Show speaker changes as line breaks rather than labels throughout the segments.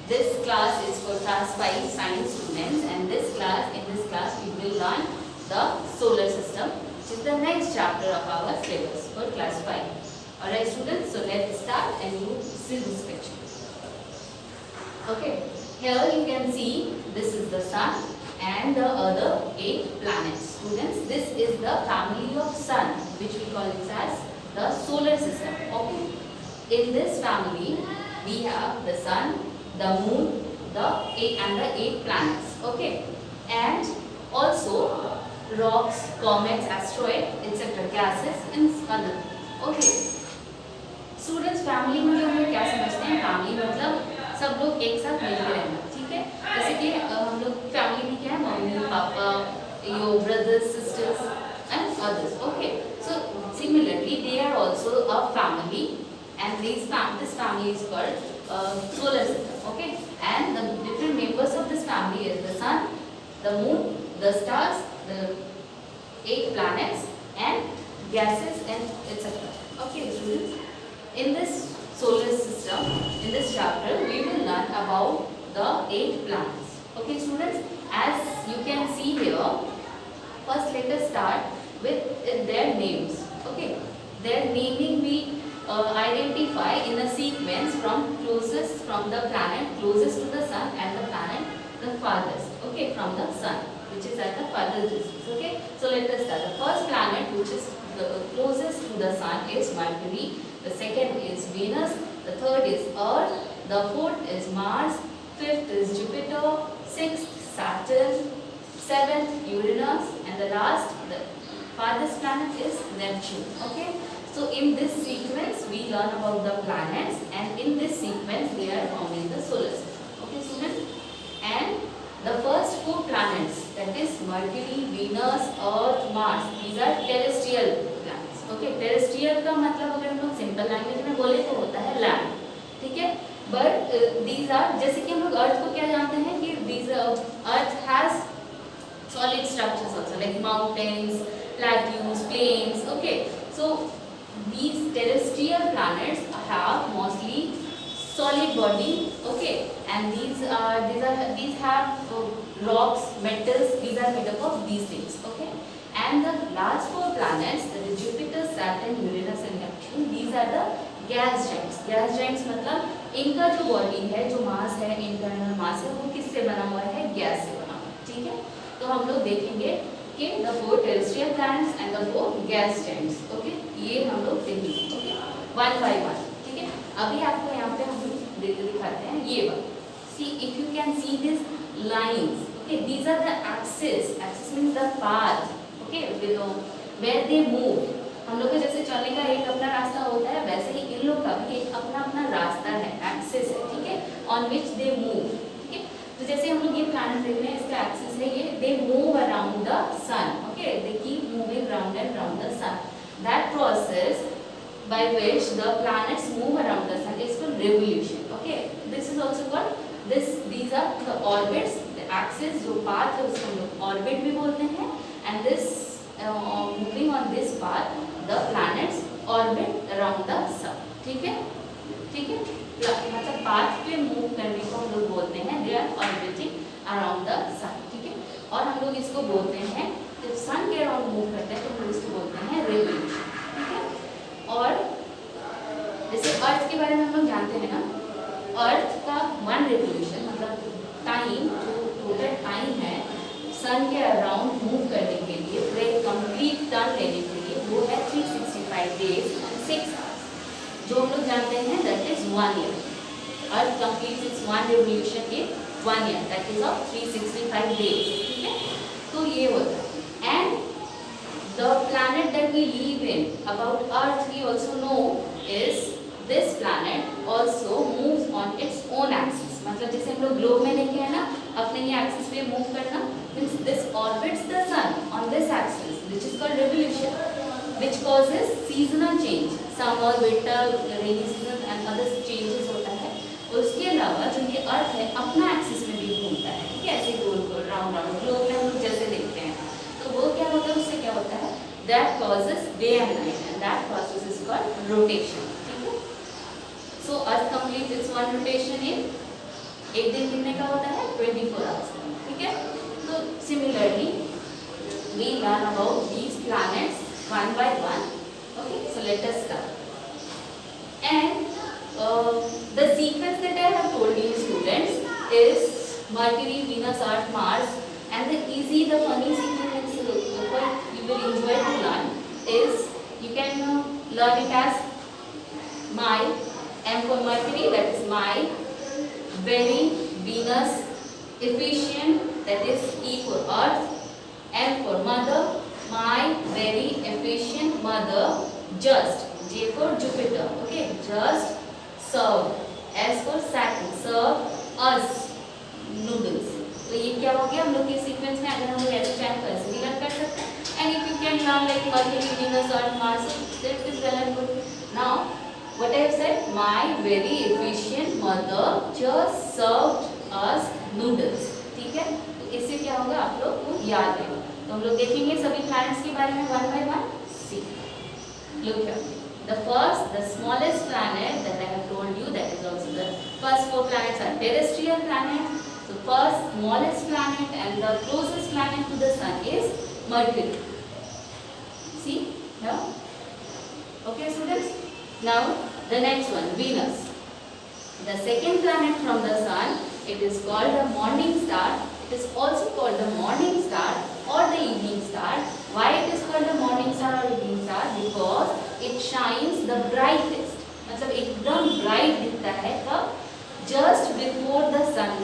This class is for class 5 science students, and in this class we will learn the solar system, which is the next chapter of our syllabus for class 5. Alright students, so let's start and you see this picture. Okay, here you can see this is the sun and the other 8 planets. Students, this is the family of sun, which we call it as the solar system. Okay, in this family we have the sun, the moon, the 8 planets. Okay, and also rocks, comets, asteroids, etc. gases and other. Okay, students family में जो हम लोग क्या समझते हैं, family मतलब सब लोग एक साथ मिलकर रहना, ठीक है। जैसे कि हम लोग फैमिली में क्या है, mummy papa, your brothers sisters and others. Okay, so similarly they are also a family and this family is called solar system. Okay, and the different members of this family is the sun, the moon, the stars, the 8 planets and gases and etc. Okay students, in this solar system, in this chapter we will learn about the 8 planets. Okay students, as you can see here, first let us start with their names. Okay, their naming we identify in a sequence from the planet closest to the sun and the planet the farthest. Okay, from the sun, which is at the farthest distance. Okay, so let us start. The first planet which is the closest to the sun is Mercury. The second is Venus. The third is Earth. The fourth is Mars. Fifth is Jupiter. Sixth Saturn. Seventh Uranus, and the last, the farthest planet is Neptune. Okay, so in this sequence we learn about the planets, and in this sequence they are found in the solar system. Okay students, and the first 4 planets, that is Mercury, Venus, Earth, Mars, these are terrestrial planets. Okay, terrestrial का मतलब अगर हम लोग simple language में बोले तो होता है लैंड, ठीक है। बट these are, जैसे कि हम लोग अर्थ को क्या जानते हैं कि these earth has solid structures also, like mountains, plateaus, plains. Okay, so these terrestrial planets have mostly solid body. Okay, and these have rocks, metals. These are made up of these things. Okay, and the last 4 planets, that is Jupiter, Saturn, Uranus and Neptune, these are the gas giants. Gas giants मतलब इनका जो body है, जो मास है, internal मास है, वो किससे बना हुआ है, गैस से बना हुआ है, ठीक है। तो हम लोग देखेंगे कि the 4 terrestrial planets and the 4 gas giants. Okay, ये हम लोग देखेंगे, ओके, वन बाय वन, ठीक है। अभी आपको यहाँ पे हम दिखाते हैं ये बात। See, if you can see these lines, okay, these are the axis. Axis means the path. Okay, where they move. हम लोग को जैसे चलने का एक अपना रास्ता होता है, वैसे ही इन लोग का भी एक अपना अपना रास्ता है, एक्सिस है, ठीक है, on which they move. ठीक है, तो जैसे हम लोग ये प्लैनेट देख रहे हैं, इसका एक्सिस है ये, they move around the sun. Okay, they keep moving round and round the sun. That process by which the planets move around the sun is called revolution. Okay, this is also called these are the orbits, the axis, जो path है उसको हम लोग orbit भी बोलते हैं, and this moving on this path, the planets orbit around the sun. ठीक है, ठीक है, मतलब path पे move करने को हम लोग बोलते हैं they are orbiting around the sun. ठीक है, और हम लोग इसको बोलते हैं, जब sun के around move करते हैं तो हम लोग इसको बोलते हैं revolution. ठीक है, और जैसे अर्थ के बारे में हम लोग जानते हैं ना, अर्थ का 1 revolution मतलब टाइम, जो टोटल टाइम है सन के अराउंड मूव करने के लिए, पूरे कंप्लीट टर्न लेने के लिए, वो है 365 डेज एंड 6 आवर्स, जो हम लोग जानते हैं that is 1 year. Earth completes it's 1 revolution in 1 year, that is of 365 days. ठीक है, तो ये होता है. And the planet that we live in, about Earth we also know, is this planet also moves on its own axis. मतलब जैसे हम लोग ग्लोब में देखे हैं ना, अपने ये एक्सिस पे मूव करना, means this orbits the sun on this axis, which is called revolution, which causes seasonal change, summer, winter, rainy season and other changes होता है. और उसके अलावा जो ये अर्थ है अपना एक्सिस में भी घूमता है, ठीक है, ऐसे गोल गोल राउंड राउंड ग्लोब में हम लोग जैसे देखते हैं, तो वो क्या होता है, उससे क्या होता है, that causes day and night, and that process is called rotation. ठीक है, so earth completes its 1 rotation in एक दिन कितने का होता है? 24 आवर्स का, ठीक है। तो similarly we learn about these planets one by one. Okay, so let us start. And the sequence that I have told you students is Mercury, Venus, Earth, Mars, and the easy, the funny sequence what you will enjoy to learn is you can learn it as my, M for Mercury, that is my, very, Venus, efficient, that is E for Earth, M for mother, my very efficient mother, just, J for Jupiter, okay, just serve, S for Saturn, serve us noodles. तो ये क्या हो गया हम लोग के sequence में, अगर हम लोग ऐसे चाहें तो ऐसे भी लर्न कर सकते हैं. And if you can learn like Mercury, Venus और Mars, that is well and good. Now what I have said, my very efficient mother just served us noodles. ठीक है, तो इससे क्या होगा आप लोग को याद है. तो हम लोग देखेंगे सभी प्लैनेट्स के बारे में one by one. See look here, the first, the smallest planet that I have told you, that is also the first 4 planets are terrestrial planets. So first smallest planet and the closest planet to the sun is Mercury. See here, okay students. Now the next one, Venus, the second planet from the sun. It is called the morning star. It is also called the morning star or the evening star. Why it is called the morning star or evening star? Because it shines the brightest. मतलब एकदम bright दिखता है कब? Just before the sun,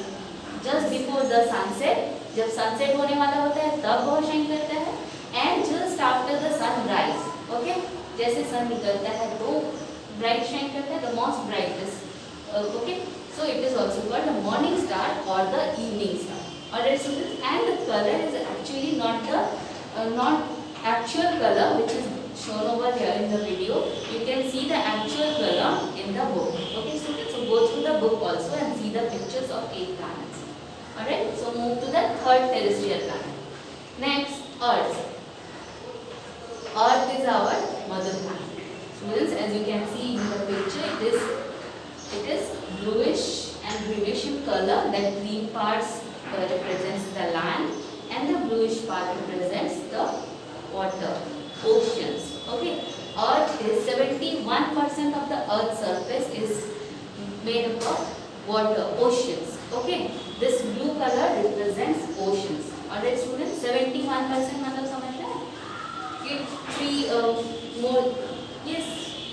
just before the sunset. जब sunset होने वाला होता है तब वो shine करता है. And just after the sunrise, okay? जैसे sun निकलता है तो bright shine करता है, the most brightest, okay? So it is also called the morning star or the evening star. Alright students, and the color is actually not the not actual color which is shown over here in the video. You can see the actual color in the book. Okay students, so go through the book also and see the pictures of 8 planets. Alright, so move to the third terrestrial planet. Next, Earth. Earth is our mother planet. Students, as you can see in the picture, it is bluish and greenish in color. The green parts represents the land and the bluish part represents the water, oceans. Okay, Earth is 71% of the Earth's surface is made up of water, oceans. Okay, this blue color represents oceans. Alright students, 71% मतलब समझ रहे हैं कि 3 more, yes,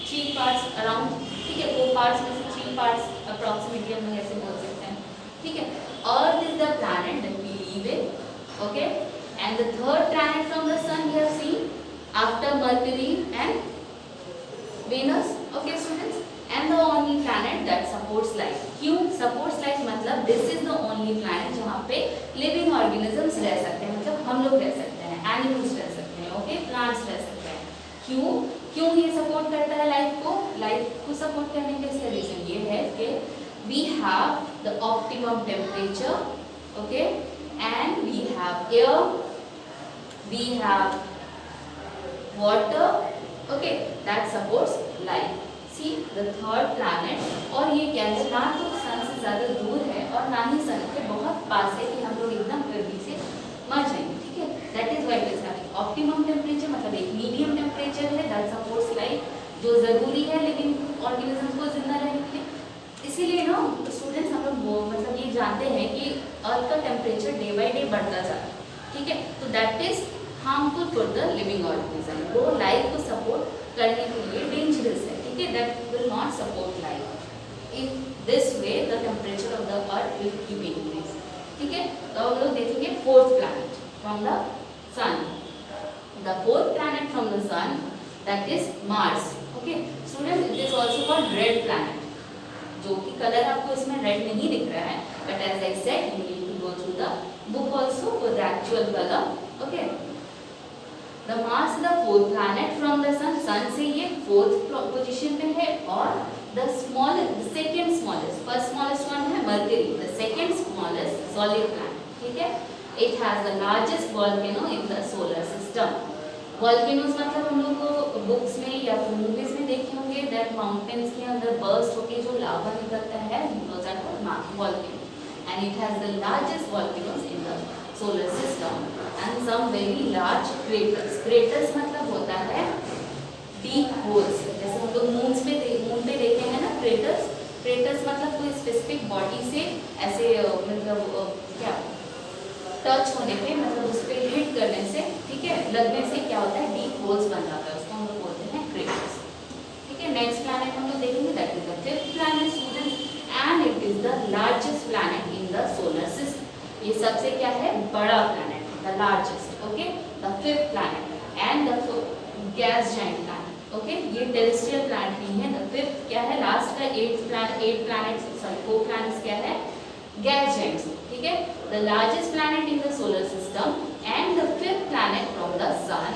3 parts around, ठीक है, 4 parts में से 3 parts approximately हम ऐसे बोल सकते हैं. ठीक है, Earth is the planet that we live in, okay, and the third planet from the sun we have seen after Mercury and Venus, okay students, and the only planet that supports life. क्यों supports life? मतलब this is the only planet जहाँ पे living organisms रह सकते हैं, मतलब हम लोग रह सकते हैं, animals रह सकते हैं, okay, plants रह सकते हैं. क्यों ये सपोर्ट करता है लाइफ को सपोर्ट करने का इसका रीजन ये है कि we have the optimum temperature, okay, and we have air, we have water, okay, that supports life. See the third planet, और ये क्या है, ना तो सन से ज़्यादा दूर है और ना ही सन के बहुत पास है कि हम लोग एकदम गर्मी से मर जाएंगे. ठीक है, that is why it is having optimum temperature, मतलब एक मीडियम टेम्परेचर है that supports life, जो ज़रूरी है लिविंग ऑर्गेनिज्म को जिंदा रहने के लिए. इसीलिए ना स्टूडेंट्स हम लोग मतलब ये जानते हैं कि अर्थ का टेम्परेचर डे बाय डे बढ़ता जा रहा है. ठीक है, तो that is harmful for the living organism, वो लाइफ को सपोर्ट करने के लिए डेंजरस है. ठीक है, that will not support life. If this way the temperature of the earth will keep increase. ठीक है, तो हम लोग देखेंगे fourth planet from the sun. The fourth planet from the sun that is Mars. Okay students, it is also called red planet, जो कि colour आपको इसमें रेड नहीं दिख रहा है, but as I said you need to go through the book also for the actual colour. Okay, the Mars the fourth planet from the sun. Sun से ये फोर्थ पोजीशन पे है और the smallest, second smallest, first smallest one है Mercury, the second smallest solid planet. ठीक है, it has the largest volcano in the solar system. Volcanoes मतलब हम लोग को बुक्स में या फिर मूवीज में देखे होंगे दैट माउंटेन्स के अंदर बर्स्ट होके जो लावा निकलता है, those are called volcano. and it has the largest volcanoes in the solar system and some very large craters. Craters मतलब होता है deep holes. जैसे हम लोग मून पे देखे हैं ना craters. Craters मतलब कोई specific body से ऐसे मतलब क्या टच होने पे मतलब उस पर हिट करने से, ठीक है, लगने से क्या होता है, डीप होल्स बन जाता है, उसको हम लोग बोलते हैं क्रेटर्स। ठीक है, नेक्स्ट प्लैनेट हम लोग देखेंगे, that is the fifth planet students, and it is the largest planet in the solar system. ये सबसे क्या है, बड़ा planet, the largest, okay, the fifth planet and the gas giant planet, okay, ये terrestrial planet नहीं है। The fifth क्या है, लास्ट का एट प्लैनेट्स, सॉरी 4 प्लैनेट्स क्या है, गैस जाइंट्स, ठीक है, the largest planet in the solar system and the fifth planet from the sun.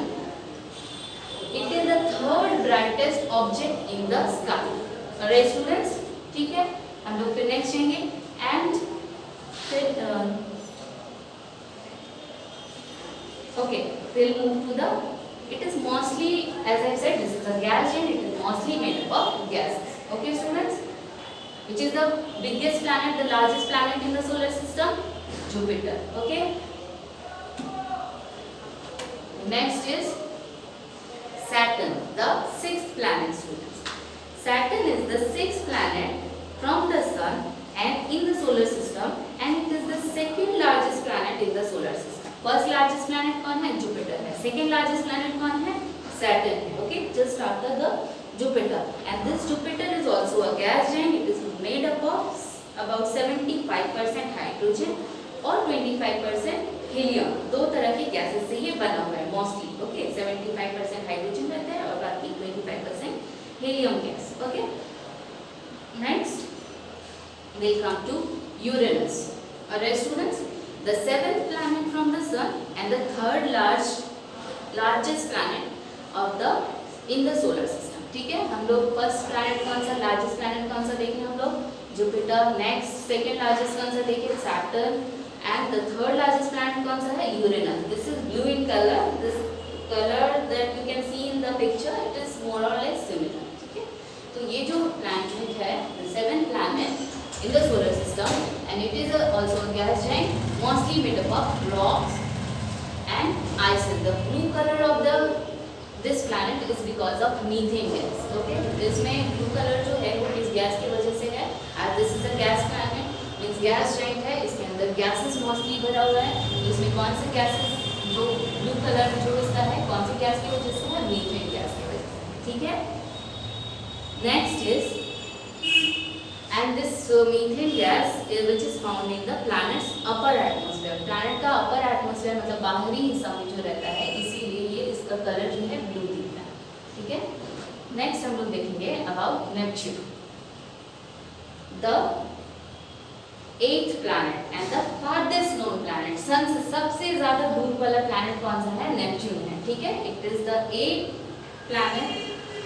It is the third brightest object in the sky. Alright students, ठीक है, हम लोग फिर next जाएंगे and फिर okay, we'll move to the, it is mostly, as I said, this is a gas giant, it is mostly made up of gases. Okay students, which is the biggest planet, the largest planet in the solar system? Jupiter. Okay. Next is Saturn, the sixth planet students. Saturn is the sixth planet from the sun and in the solar system, and it is the second largest planet in the solar system. First largest planet कौन है, Jupiter है. Second largest planet कौन है, Saturn है. Okay, just after the Jupiter. And this Jupiter is also a gas giant. It is made up of about 75% hydrogen और 25% helium, दो तरह के गैसेस से ये बना हुआ है मोस्टली। ओके, 75% हाइड्रोजन रहता है और बाकी 25% helium gas. Okay, next we'll come to Uranus. Alright students, the seventh planet from the sun and the third largest planet of the in the solar system. ठीक है, हम लोग फर्स्ट प्लैनेट कौन सा, लार्जेस्ट प्लैनेट कौन सा देखें हम लोग, जुपिटर। नेक्स्ट सेकंड लार्जेस्ट कौन सा देखें, Saturn, and the third largest planet कौन सा है, Uranus. This is blue in colour, this colour that you can see in the picture, it is more और लेस सिमिलर। ठीक है, तो ये जो प्लैनेट है, the seventh planet in the solar system, and it is also a gas giant, mostly made up of rocks and ices. The blue colour of the this planet is because of methane gas. Okay, इसमें blue colour जो है वो किस gas की वजह से है, as this is a gas planet, means gas giant है, इसके अंदर गैसेस मोस्टली भरा हुआ है। इसमें कौन से गैसेस जो ब्लू कलर में जो इसका है, कौन सी गैस की वजह से है, मीथेन गैस की वजह से। ठीक है, next is, and this methane gas which is found in the planets upper atmosphere. Planet का अपर एटमॉस्फेयर मतलब बाहरी हिस्सा में जो रहता है, इसीलिए ये इसका कलर जो है ब्लू दिखता है। ठीक है, नेक्स्ट हम लोग देखेंगे about Neptune, the eighth planet and the farthest known planet. Sun से सबसे ज्यादा दूर वाला प्लैनेट कौन सा है, नेपच्यून है। ठीक है, it is the eighth planet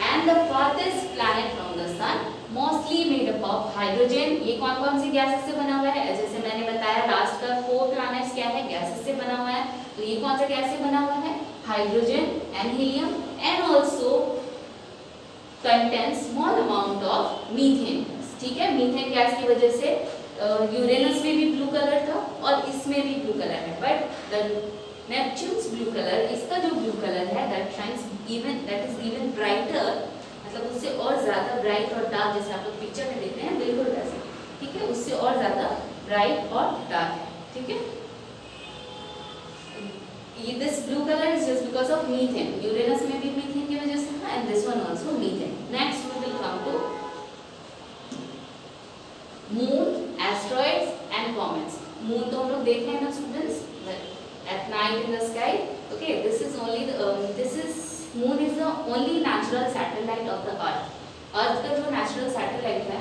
and the farthest planet from the sun, mostly made up of hydrogen. ये कौन कौन सी गैसेस से बना हुआ है, जैसे मैंने बताया लास्ट का 4 प्लैनेट्स क्या है, गैसेस से बना हुआ है। तो ये कौन सा गैस से बना हुआ है, hydrogen and helium, and also contains small amount of methane. ठीक है, मीथेन गैस की वजह से यूरेनस में भी ब्लू कलर था और इसमें भी ब्लू कलर है, बट द नेपच्यून्स ब्लू कलर, इसका जो ब्लू कलर है that shines even, that is even brighter, मतलब उससे और ज्यादा ब्राइट और डार्क, जैसे आप लोग पिक्चर में देखते हैं बिल्कुल वैसे। ठीक है, उससे और ज्यादा ब्राइट और डार्क है। ठीक है, this blue color is just because of methane. Uranus में भी मीथेन की वजह से था, and this one also methane. Next we will come to moon, asteroids and comets. Moon तो हम लोग देख रहे हैं ना students, at night in the sky. Okay, this is only the moon is the only natural satellite of the earth. Earth का जो natural satellite है,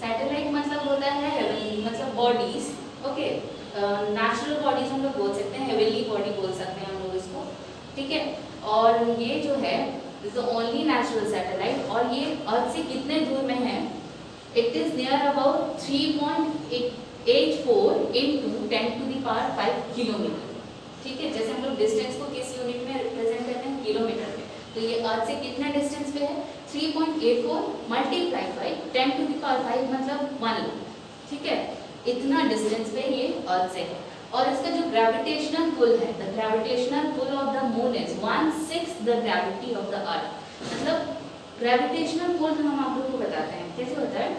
satellite मतलब होता है heaven, मतलब bodies. Okay, नेचुरल बॉडीज हम लोग बोल सकते हैं, हेवनली बॉडी बोल सकते हैं हम लोग इसको। ठीक है, और ये जो है is the only natural satellite, और ये अर्थ से कितने दूर में है, it is near about 3.84 into 10⁵ kilometre. ठीक है, जैसे हम लोग डिस्टेंस को किस यूनिट में रिप्रेजेंट करते हैं, किलोमीटर में, तो ये अर्थ से कितने डिस्टेंस पे है, 3.84 × 10⁵ मतलब 1 लाख। ठीक है, इतना डिस्टेंस पे ये अर्थ से है। और इसका जो ग्रेविटेशनल पुल है, the gravitational pull of the moon is 1/6 the gravity of the earth. मतलब ग्रेविटेशनल पुल हम आप लोगों को बताते हैं कैसे होता है,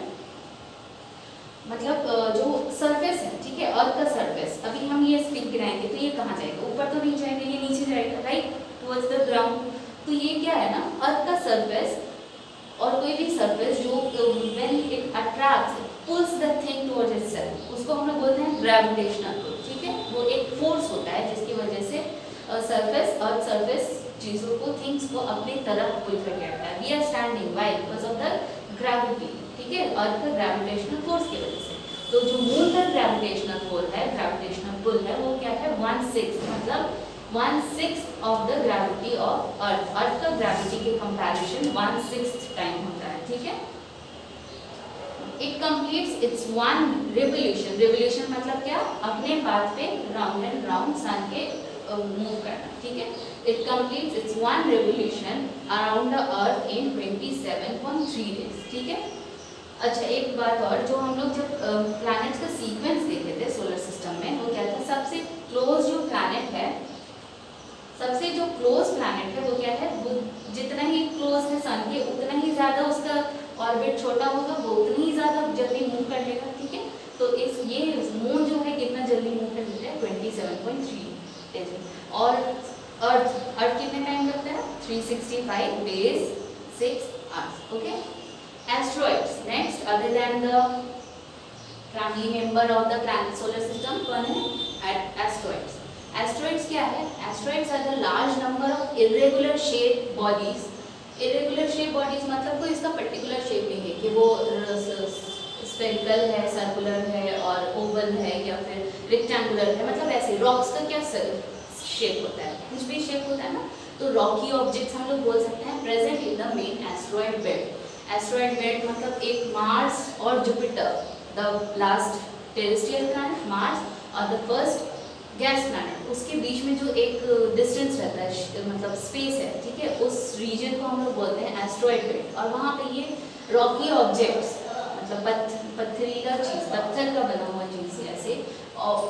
मतलब जो सरफेस है, ठीक है, अर्थ का सरफेस, अभी हम ये स्टिक गिराएंगे तो ये कहाँ जाएगा, ऊपर तो नहीं जाएगा, ये नीचे जाएगा, राइट, टुवर्ड्स द ग्राउंड। तो ये क्या है ना, अर्थ का सरफेस और कोई भी सरफेस जो when it attracts pulls the thing towards itself, उसको हम लोग बोलते हैं ग्रेविटेशनल पुल, ठीक है। वो एक फोर्स होता है जिसकी वजह से सरफेस, अर्थ सरफेस चीजों को, थिंग्स को अपनी तरफ पुल करके रखता है। We are standing why, because of the gravity, ठीक है, अर्थ का ग्रेविटेशनल फोर्स की वजह से। तो जो मून का ग्रेविटेशनल पुल है, ग्रेविटेशनल पुल है, वो क्या है 1/6, मतलब 1/6 of the gravity of earth. Earth का ग्रेविटी के कंपैरिजन 1/6 टाइम होता है, ठीक है। It completes it's one revolution, revolution मतलब क्या, अपने पाथ पे राउंड एंड राउंड सन के मूव करना, ठीक है। It completes it's one revolution around the earth in 27.3 days, ठीक है। अच्छा एक बात और, जो हम लोग जब प्लैनेट्स का सीक्वेंस देखे थे सोलर सिस्टम में, वो क्या था, सबसे क्लोज जो प्लैनेट है, सबसे जो क्लोज प्लैनेट है वो क्या है, वो जितना ही क्लोज है सन के उतना ही ज्यादा उसका ऑर्बिट छोटा होगा, वो उतनी ही ज्यादा जल्दी मूव कर लेगा, ठीक है। तो इस ये मून जो है कितना जल्दी मूव कर लेता है 27.3 डेज, और अर्थ कितने टाइम लगता है 365 days 6 hours, okay. Asteroids next, other than the family member of the planet solar system, कौन है एस्ट्रॉइड्स। एस्ट्रॉइड्स क्या है, asteroids are the large number of irregular shape bodies. Irregular shape bodies मतलब कोई इसका पर्टिकुलर शेप नहीं है कि वो स्फेरिकल है, सर्कुलर है और ओवल है या फिर रेक्टेंगुलर है, मतलब ऐसे रॉक्स का क्या शेप होता है, कुछ भी शेप होता है ना, तो रॉकी ऑब्जेक्ट्स हम लोग बोल सकते हैं present in the main asteroid belt. Asteroid belt मतलब एक मार्स और Jupiter, the last terrestrial planet Mars और द फर्स्ट गैस प्लैनेट, उसके बीच में जो एक डिस्टेंस रहता है, मतलब स्पेस है, ठीक है, उस रीजन को हम लोग बोलते हैं एस्ट्रॉइड बेल्ट। और वहाँ पे ये रॉकी ऑब्जेक्ट्स, मतलब पत्थरीला चीज, पत्थर का बना हुआ चीज, ऐसे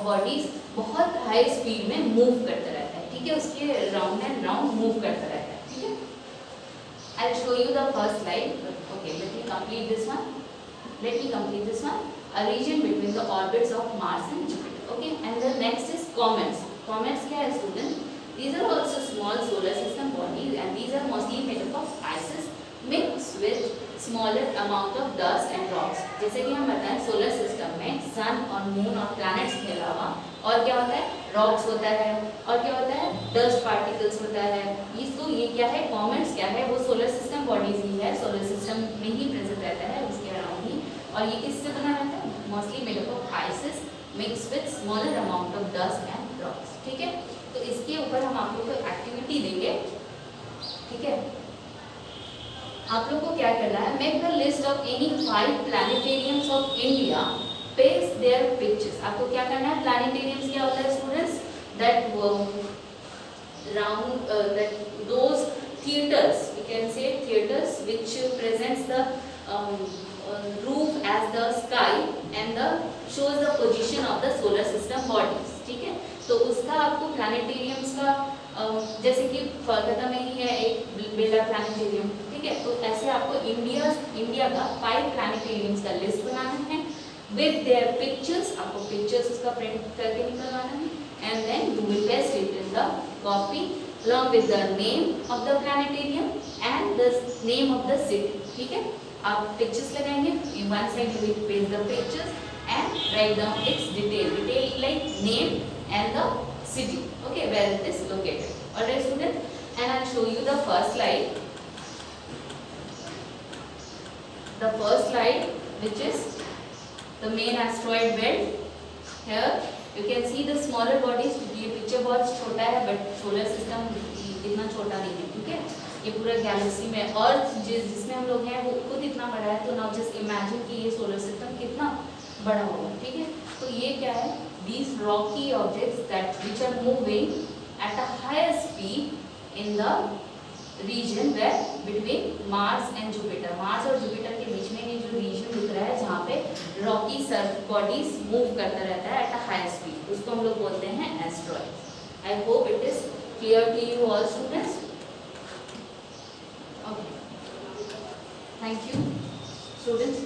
बॉडीज बहुत हाई स्पीड में मूव करता रहता है, ठीक है, उसके राउंड एंड राउंड मूव करता रहता है, ठीक है। I will show you the first slide, okay, let me complete this one, a region between the orbits of Mars and Jupiter, okay, and the next is comets. Comets क्या है student, these are also small solar system bodies and these are mostly made up of ices mixed with smaller amount of dust and rocks। जैसे कि हम बताएं solar system में सन और moon और planets के अलावा और क्या होता है, रॉक्स होता है, और क्या होता है, डस्ट पार्टिकल्स होता है। ये क्या है, कॉमेट्स क्या है, वो सोलर सिस्टम बॉडीज ही है, सोलर सिस्टम में ही प्रेजेंट रहता है, उसके अराउंड ही। और ये किससे बना रहता है, mostly made up of ices mix with smaller amount of dust and rocks, ठीक है। तो इसके ऊपर हम आप लोग को एक्टिविटी देंगे, ठीक है। आप लोग को क्या करना है, make the list of any 5 planetariums of India, paste their pictures. आपको क्या करना है, प्लैनेटेरियम्स क्या होता है students, that round that those theaters, we can say theaters which presents the roof as the sky and the shows the position of the solar system bodies, ठीक है। तो उसका आपको प्लैनेटेरियम्स का जैसे कि कोलकाता में ही है एक बिरला प्लैनेटेरियम, ठीक है, तो ऐसे आपको इंडिया का 5 प्लैनेटेरियम्स का लिस्ट बनाना है with their pictures, आपको पिक्चर्स उसका प्रिंट करके निकलवाना है, and then you will paste it in the copy along with the name of the planetarium and the name of the city, ठीक है। आप पिक्चर्स लगाएंगे, in one side you will paste the pictures and write down its detail like name and the city, okay, where it is located. Alright students, and I'll show you the first slide. The first slide, which is the main asteroid belt. Here you can see the smaller bodies. ये picture बहुत छोटा है, but solar system इतना छोटा नहीं है, ठीक है। ये पूरा गैलेक्सी में अर्थ जिसमें हम लोग हैं वो खुद इतना बड़ा है, तो नाउ जस्ट इमेजिन कि ये सोलर सिस्टम कितना बड़ा होगा, ठीक है। तो ये क्या है, these rocky objects that which are moving at a higher speed in the region where between Mars and Jupiter, Mars और जुपिटर के बीच में ये जो रीजन दिख रहा है जहाँ पे रॉकी सर्फ बॉडीज मूव करता रहता है एट अ हाई स्पीड, उसको हम लोग बोलते हैं asteroid. I hope it is clear to you all students. Okay, thank you students.